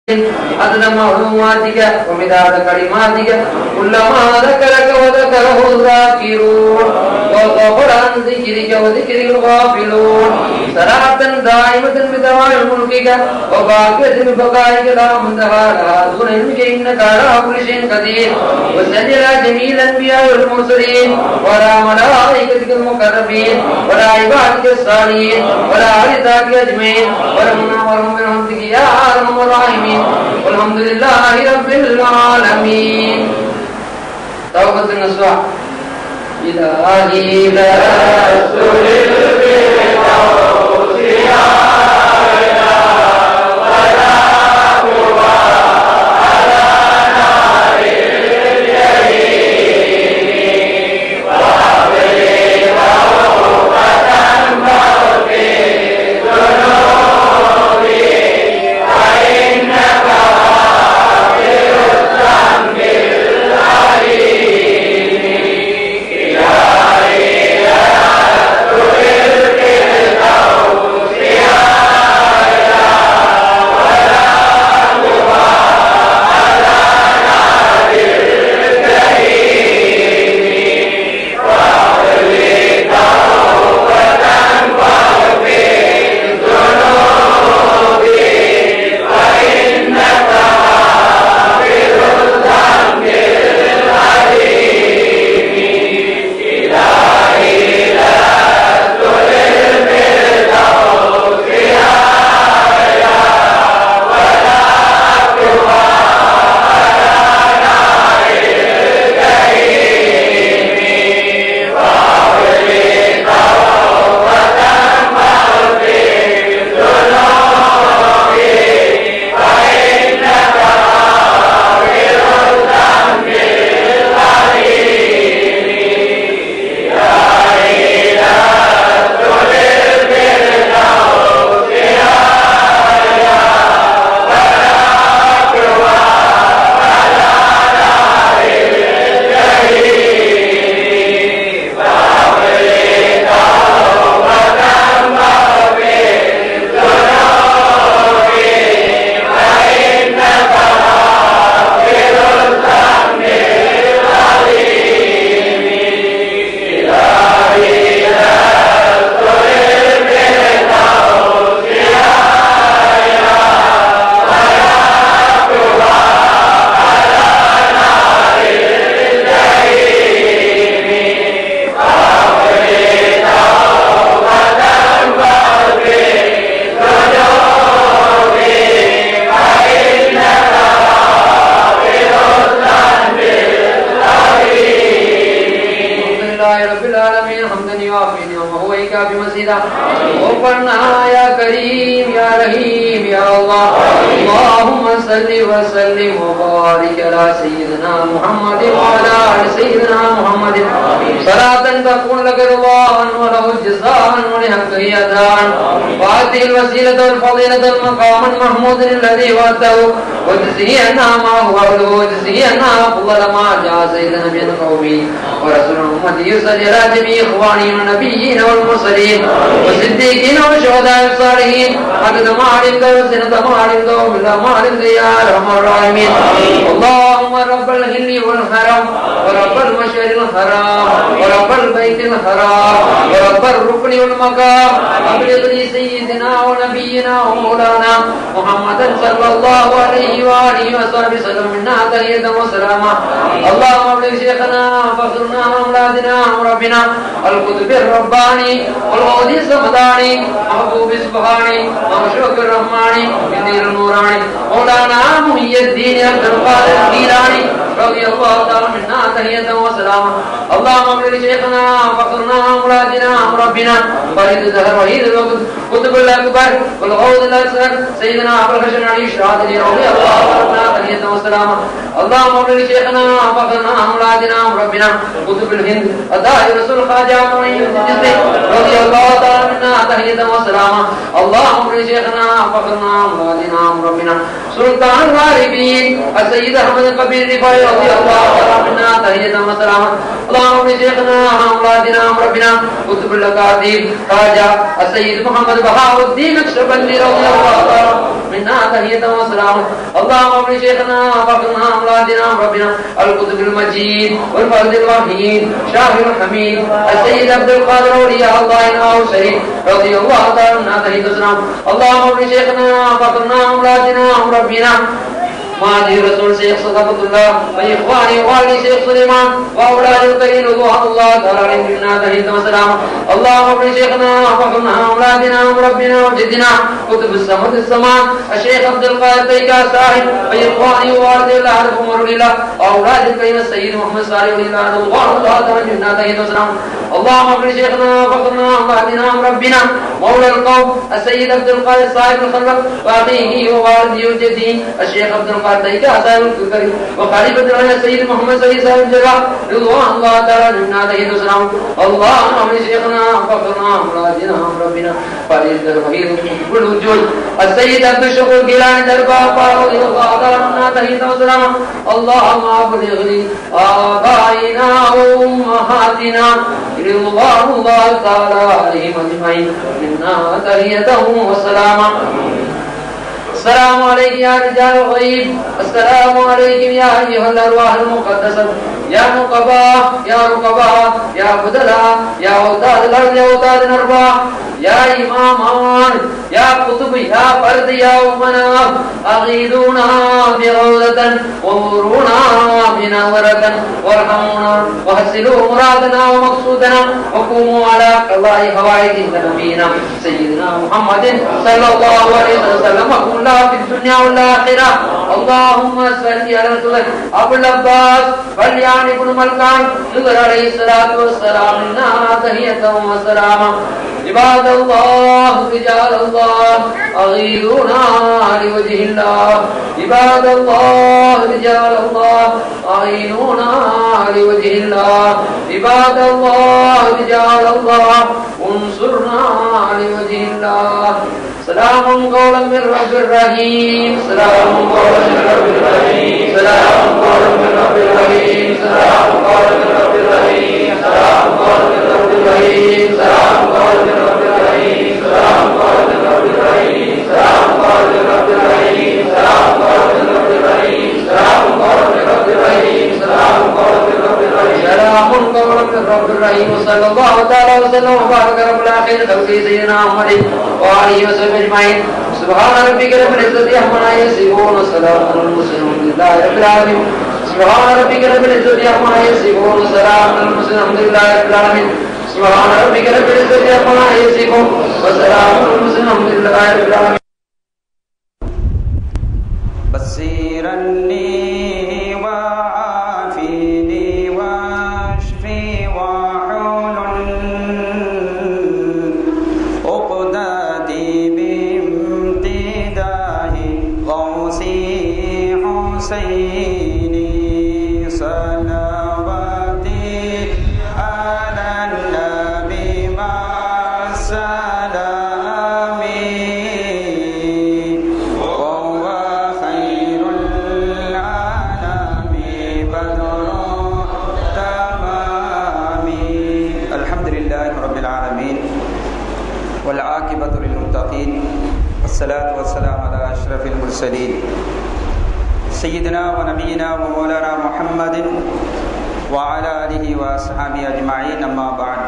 عدد معلوماتك ومداد كلماتك كلما ذكرك وذكره الذاكرون وغفر عن ذكرك وذكر الغافلون صلاة دائمة بدوام ملكك وباقية ببقائك لا منتهى لها دون علمك إنك على كل شيء قدير وسل على جميع الأنبياء والمرسلين ولا ملائكتك المقربين ولا عبادك الصالحين ولا عبادك أجمعين ورحمهم برحمتك يا أرحم الراحمين والحمد لله رب العالمين. توبة النصوح. إلهي لست للفردوس أعلى ولا قوى على نار اليمين وأبلي توبة فاغفر ذنوبي فإنك غافر الذنب العليم. إلهي لست للفردوس أعلى ولا قوى على نار الجحيم وأبلي توبة فاغفر ذنوبي فإنك غافر الذنب العليم. إلهي لست للفردوس أعلى ولا قوى على نار الجحيم وأبلي توبة فاغفر ذنوبي فإنك غافر الذنب العليم. إلهي لست للفردوس أعلى ولا قوى على نار الجحيم وأبلي توبة فاغفر ذنوبي فإنك غافر الذنب العليم. إلهي لست للفردوس أعلى ولا قوى على نار الجحيم وأبلي توبة فاغفر ذنوبي فإنك غافر الذنب العليم. الحمد لله رب العالمين حمدا يوافي نعمه ويكافي مزيدا. وفرنا يا كريم يا رحيم يا الله. اللهم صل وسلم وبارك على سيدنا محمد وعلى آل سيدنا محمد صلاة تكون لك رضوان وله الجزاء ولحقه أداء وآته الوسيلة والفضيلة المقام المحمود الذي وعدته وجزيه عنا ما هو أهله وجزيه عنا أفضل ما جاء سيدنا من قومه ورسول محمد يصلي على جميع إخوانه والنبيين والمرسلين والصديقين والشهداء والصالحين عدد ما علمت وسنة ما علمت وبلا ما علمت يا أرحم الراحمين. اللهم رب الهل والحرم ورب المشعر الحرام ورب البيت الحرام ورب الركن والمقام أبلغ لي سيدنا ونبينا ومولانا محمدا صلى الله عليه وآله وصحبه وسلم منا تحية وسلاما. اللهم أبلغ شيخنا فخرنا وأولادنا وربنا القطب الرباني والغوث الصمداني محبوب سبحاني ومشرق الرحماني كثير النوراني مولانا محي الدين عبد القادر الجيلاني رضي الله تعالى منا تحية وسلاما. اللهم أبلغ شيخنا فخرنا وأولادنا وربنا فريد الزهر وحيد الوقت قطب الأكبر والغوث الأصغر سيدنا أبو الحسن علي الشاذلي رضي الله تعالى تحية وسلاما. اللهم أبلغ شيخنا فخرنا وأولادنا وربنا قطب الهند الداعي رسول خواجة معين رضي الله تعالى منا تحية وسلاما. اللهم أبلغ شيخنا فخرنا وأولادنا وربنا سلطان الغالبين السيد أحمد القبيل الرفاعي رضي الله تعالى منا تحية وسلاما. اللهم شيخنا أولادنا ربنا قطب الأكاذيب راجع السيد محمد بهاء الدين الشربندي رضي الله تعالى منا تحية وسلام. اللهم شيخنا فقنا أولادنا ربنا القطب المجيد والفرد الوحيد شاهر الحميد السيد عبد القادر أولياء الله إنه شريف رضي الله تعالى منا تحية وسلام. اللهم شيخنا فقنا أولادنا ربنا ماضي رسول شيخ صدقة الله وإخواني ووالي شيخ سليمان وأولاد القليل رضوان الله تعالى عليهم منا تحية وسلام. اللهم شيخنا وفقنا أولادنا وربنا وجدنا كتب الصمد السمان الشيخ عبد القادر تيكا صاحب وإخواني ووالد الله عرف عمر الله وأولاد القليل السيد محمد صالح الله رضوان الله تعالى منا تحية وسلام. اللهم شيخنا وفقنا أولادنا وربنا مولى القوم السيد عبد القادر صاحب الخلق وأخيه ووالده وجده الشيخ عبد القادر تيكا صاحب الكريم وخليفة الله السيد محمد صالح صاحب الجلال رضوان الله تعالى منا تحية وسلام. اللهم شيخنا وفقنا أولادنا وربنا فريد الوحيد والوجود السيد عبد الشكور جيلاني دربار رضي الله تعالى منا تحية وسلام. اللهم أبلغ لي آبائنا وأمهاتنا رضوان الله تعالى عليهم أجمعين منا تحية وسلاما. السلام عليكم يا رجال الغيب السلام عليكم يا أيها الأرواح المقدسة يا نقباء يا رقباء يا بدلاء يا أوتاد الأرض يا أوتاد الأرواح يا إمامان يا قطب يا فرد يا أمنا أغيثونا بغوثة ومرونا بنظرة وارحمونا وحسلوا مرادنا ومقصودنا وقوموا على قضاء حوائج نبينا سيدنا محمد صلى الله عليه وسلم وقل له في الدنيا والآخرة. اللهم صل على رسول أبو العباس فليان بن ملكان نذر عليه الصلاة والسلام منا تحية وسلاما. عباد الله رجال الله أغيثونا لوجه الله عباد الله رجال الله أعينونا لوجه الله عباد الله رجال الله انصرنا لوجه الله. سلام قولا من رب الرحيم سلام قولا من رب الرحيم سلام قولا من رب الرحيم سلام قولا من رب الرحيم سلام قولا من رب الرحيم سلام قولا من رب الرحيم سلام قولا من رب الرحيم سلام قولا من رب الرحيم سلام قولا من رب الرحيم سلام قولا من رب الرحيم سلام قولا من رب الرحيم سلام قولا من رب الرحيم. صلى الله تعالى وسلم وبارك على الآخر خلق سيدنا محمد وآله وصحبه أجمعين. سبحان ربك رب العزة عما يصفون وسلام على المرسلين والحمد لله رب العالمين. سبحان ربك رب العزة عما يصفون وسلام على المرسلين والحمد لله رب العالمين. سبحان ربك رب العزة عما يصفون وسلام على المرسلين والحمد لله رب العالمين. بصيرني وعافيني واشفي وحول عقدتي بامتداه غوثي حسيني صلواتي على النبي مع السلام وهو خير العالم بدر تمام. الحمد لله رب العالمين والعاقبة للمتقين والصلاة والسلام على أشرف المرسلين سيدنا ونبينا ومولانا محمد وعلى آله وأصحابه أجمعين. أما بعد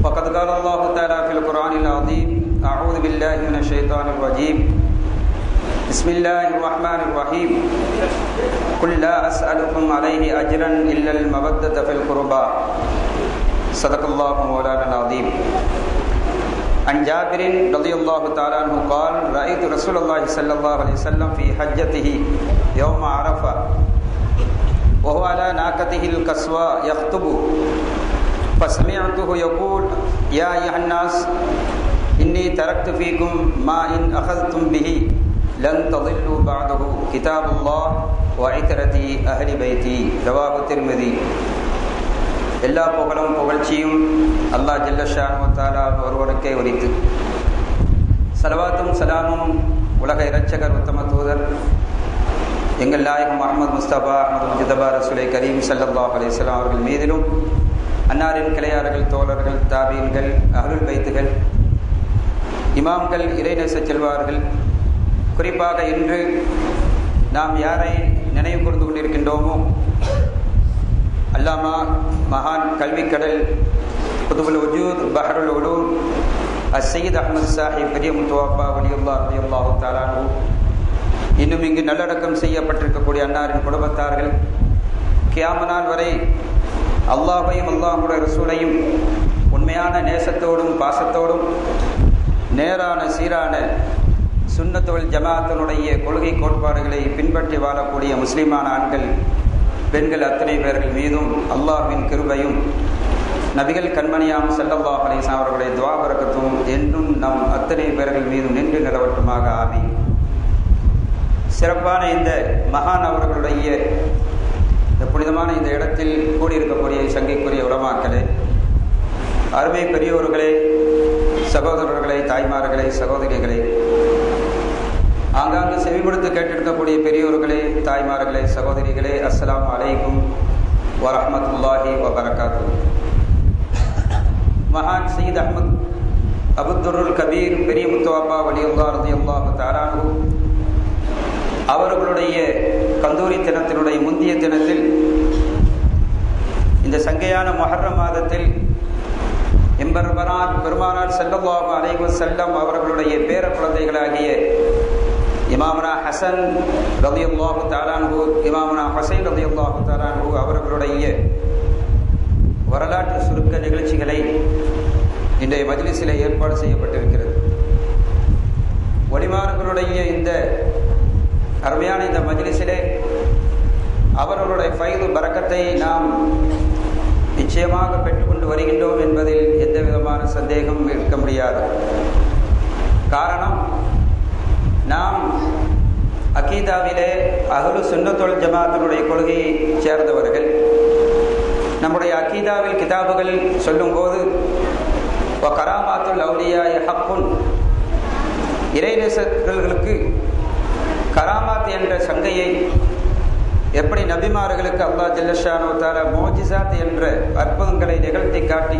فقد قال الله تعالى في القرآن العظيم أعوذ بالله من الشيطان الرجيم بسم الله الرحمن الرحيم قل لا أسألكم عليه أجرا إلا المودة في القربى صدق الله مولانا العظيم. عن جابر رضي الله تعالى عنه قال رأيت رسول الله صلى الله عليه وسلم في حجته يوم عرفة وهو على ناقته القصوى يخطب فسمعته يقول يا أيها الناس إني تركت فيكم ما إن أخذتم به لن تضلوا بعده كتاب الله وعترتي أهل بيتي رواه الترمذي. எல்லா புகழும் புகழ்ச்சியும் அல்லாஹ் ஜல்ல ஷானஹு வ தஆலா ஒருவருக்கே உரித்து, சலவாத்தும் சலாமும் உலக இரட்சகர் உத்தம தூதர் எங்கள் நாயகம் முஹம்மது முஸ்தபா அஹ்மது முஜ்தபா ரசூலை கரீம் ஸல்லல்லாஹு அலைஹி வஸல்லம் அவர்கள் மீதிலும், அன்னாரின் கிளையார்கள், தோழர்கள், தாபீன்கள், அஹ்லுல் பைத்துகள், இமாம்கள், இறைநேச செல்வார்கள், குறிப்பாக இன்று நாம் யாரை நினைவு கூர்ந்து கொண்டிருக்கின்றோமோ, அல்லாமா மகான் கல்விக்கடல் குதுபுல் வஜூத் பஹருல் உலூம் அஸ்ஸையீத் அஹ்மத் சாஹிப் பெரிய முத்துவாப்பா வலியுல்லாஹ் ரலியல்லாஹு தஆலா அன்ஹு, இன்னும் இங்கு நல்லடக்கம் செய்யப்பட்டிருக்கக்கூடிய அன்னாரின் குடும்பத்தார்கள், கியாம நாள் வரை அல்லாஹையும் அல்லாஹுடைய ரசூலையும் உண்மையான நேசத்தோடும் பாசத்தோடும் நேரான சீரான சுன்னத்துல் ஜமாஅத்தினுடைய கொள்கை கோட்பாடுகளை பின்பற்றி வாழக்கூடிய முஸ்லிமான ஆண்கள், பெண்கள் அத்தனை பேர்கள் மீதும் அல்லாஹ்வின் கிருபையும் நபிகள் கண்மணியாம் ஸல்லல்லாஹு அலைஹி வஸல்லம் அவர்களுடைய துஆ பரக்கத்தும் என்றும் நம் அத்தனை பேர்கள் மீதும் நின்று நிலவட்டுமாக. ஆமீன். சிறப்பான இந்த மகான் அவர்களுடைய இந்த புனிதமான இந்த இடத்தில் கூடியிருக்கக்கூடிய சங்கைக்குரிய உலமாக்களே, அருமை பெரியோர்களே, சகோதரர்களே, தாய்மார்களே, சகோதரிகளே, ஆங்காங்கு செவிமடுத்து கேட்டிருக்கக்கூடிய பெரியோர்களே, தாய்மார்களே, சகோதரிகளே, அஸ்ஸலாமு அலைக்கும் வரஹ்மத்துல்லாஹி வபரகாத்துஹு. மகான் சையீத் அஹ்மத் அபுத்துருல் கபீர் பெரிய முத்துவாப்பா வலியுல்லாஹ் ரலியல்லாஹு தஆலா அன்ஹு அவர்களுடைய கந்தூரி தினத்தினுடைய முந்திய தினத்தில், இந்த சங்கையான முஹர்ரம் மாதத்தில் எம்பெருமானார் பெருமானார் ஸல்லல்லாஹு அலைஹி வஸல்லம் அவர்களுடைய பேர குழந்தைகளாகிய இமாமுனா ஹசன் ரலியல்லாஹு தஆலா அன்ஹு, இமாமுனா ஹுசைன் ரலியல்லாஹு தஆலா அன்ஹு அவர்களுடைய வரலாற்று சுருக்க நிகழ்ச்சிகளை இன்றைய மஜ்லிஸிலே ஏற்பாடு செய்யப்பட்டிருக்கிறது. ஒலிமார்களுடைய இந்த அருமையான இந்த மஜ்லிஸிலே அவர்களுடைய ஃபைது பரக்கத்தை நாம் நிச்சயமாக பெற்றுக்கொண்டு வருகின்றோம் என்பதில் எந்த விதமான சந்தேகம் இருக்க முடியாது. காரணம், நாம் அகீதாவிலே அஹ்லு சுன்னத்துல் ஜமாஅத்தினுடைய கொள்கையை சேர்ந்தவர்கள். நம்முடைய அகீதாவில் கிதாபுகள் சொல்லும்போது கராமாத்துல் அவுலியாய் ஹக்குன், இறைநேசர்களுக்கு கராமாத் என்ற சங்கையை எப்படி நபிமார்களுக்கு அல்லாஹ் ஜல்லஷானு தஆலா மோஜிசாத் என்ற அற்புதங்களை நிகழ்த்தி காட்டி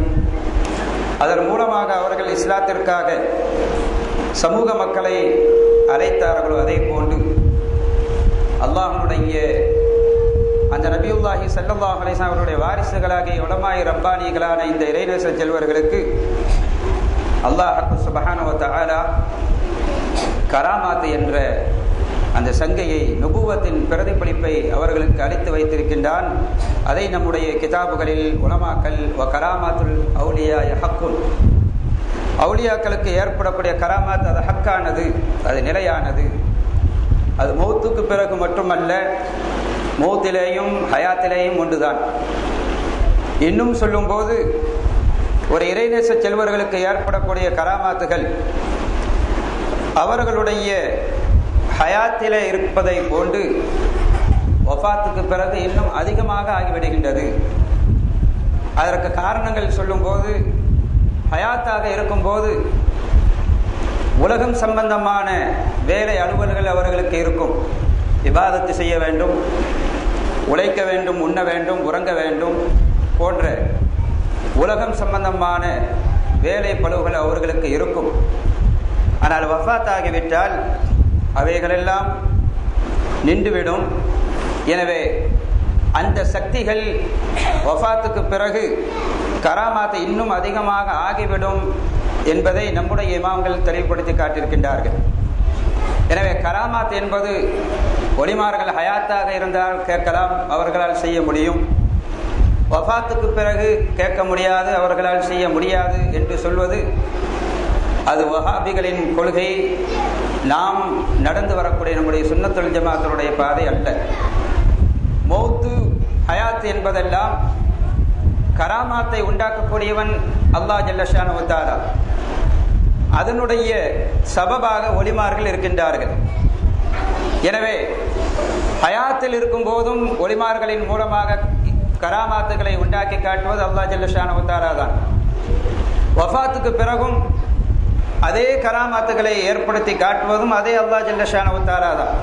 அதன் மூலமாக அவர்கள் இஸ்லாத்திற்காக சமூக மக்களை அழைத்தார்களோ, அதே போன்று அல்லாஹ்வுடைய அந்த நபியுல்லாஹி ஸல்லல்லாஹு அலைஹி வஸல்லம் அவருடைய வாரிசுகளாகிய உலமாய் ரப்பானிகளான இந்த இறைநேச செல்வர்களுக்கு அல்லாஹ் சுப்ஹானஹு வ தஆலா கராமாத் என்ற அந்த சங்கையை, நுபுவத்தின் பிரதிபலிப்பை அவர்களுக்கு அளித்து வைத்திருக்கின்றான். அதை நம்முடைய கிதாபுகளில் உலமாக்கள் வ கராமாத்துல் அவுலியா ஹக்குன், அவுலியாக்களுக்கு ஏற்படக்கூடிய கராமாத் அது ஹக்கானது, அது நிலையானது, அது மௌத்துக்கு பிறகு மட்டுமல்ல, மௌத்திலேயும் ஹயாத்திலேயும் ஒன்றுதான். இன்னும் சொல்லும்போது ஒரு இறைநேச செல்வர்களுக்கு ஏற்படக்கூடிய கராமாத்துகள் அவர்களுடைய ஹயாத்திலே இருப்பதை போன்று வஃபாத்துக்கு பிறகு இன்னும் அதிகமாக ஆகிவிடுகின்றது. அதற்கு காரணங்கள் சொல்லும்போது, ஹயாத்தாக இருக்கும்போது உலகம் சம்பந்தமான வேலை அலுவல்கள் அவர்களுக்கு இருக்கும். இபாதத்து செய்ய வேண்டும், உழைக்க வேண்டும், உண்ண வேண்டும், உறங்க வேண்டும் போன்ற உலகம் சம்பந்தமான வேலை பளுவுகள் அவர்களுக்கு இருக்கும். ஆனால் வஃபாத் ஆகிவிட்டால் அவைகளெல்லாம் நின்றுவிடும். எனவே அந்த சக்திகள் வஃபாத்துக்கு பிறகு கராமாத்தை இன்னும் அதிகமாக ஆகிவிடும் என்பதை நம்முடைய இமாம்கள் தெளிவுபடுத்தி காட்டியிருக்கின்றார்கள். எனவே கராமாத் என்பது ஒலிமார்கள் ஹயாத்தாக இருந்தால் கேட்கலாம், அவர்களால் செய்ய முடியும். வஃபாத்துக்கு பிறகு கேட்க முடியாது, அவர்களால் செய்ய முடியாது என்று சொல்வது அது வஹாபிகளின் கொள்கை. நாம் நடந்து வரக்கூடிய நம்முடைய சுன்னத்துல் ஜமாஅத்தினுடைய பாதை அல்ல. மௌத்து ஹயாத் என்பதெல்லாம் கராமாத்தை உண்டாக்கக்கூடியவன் அல்லாஹ் ஜல்லஷானு வ தஆலா. அதனுடைய சபபாக ஒலிமார்கள் இருக்கின்றார்கள். எனவே ஹயாத்தில் இருக்கும் போதும் ஒலிமார்களின் மூலமாக கராமாத்துகளை உண்டாக்கி காட்டுவது அல்லாஹ் ஜல்லஷானு வ தஆலா தான். வஃபாத்துக்கு பிறகும் அதே கராமாத்துகளை ஏற்படுத்தி காட்டுவதும் அதே அல்லாஹ் ஜல்லஷானு வ தஆலா தான்.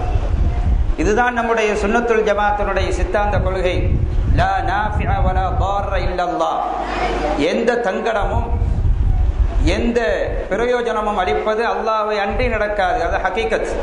இதுதான் நம்முடைய சுன்னத்துல் ஜமாத்தினுடைய சித்தாந்த கொள்கை. லா நாஃபிஅ வலா தார்ர இல்லல்லாஹ். எந்த தங்கடமும் எந்த பிரயோஜனமும் அளிப்பது அல்லாஹ்வை அன்றி நடக்காது. அது ஹகீகத்.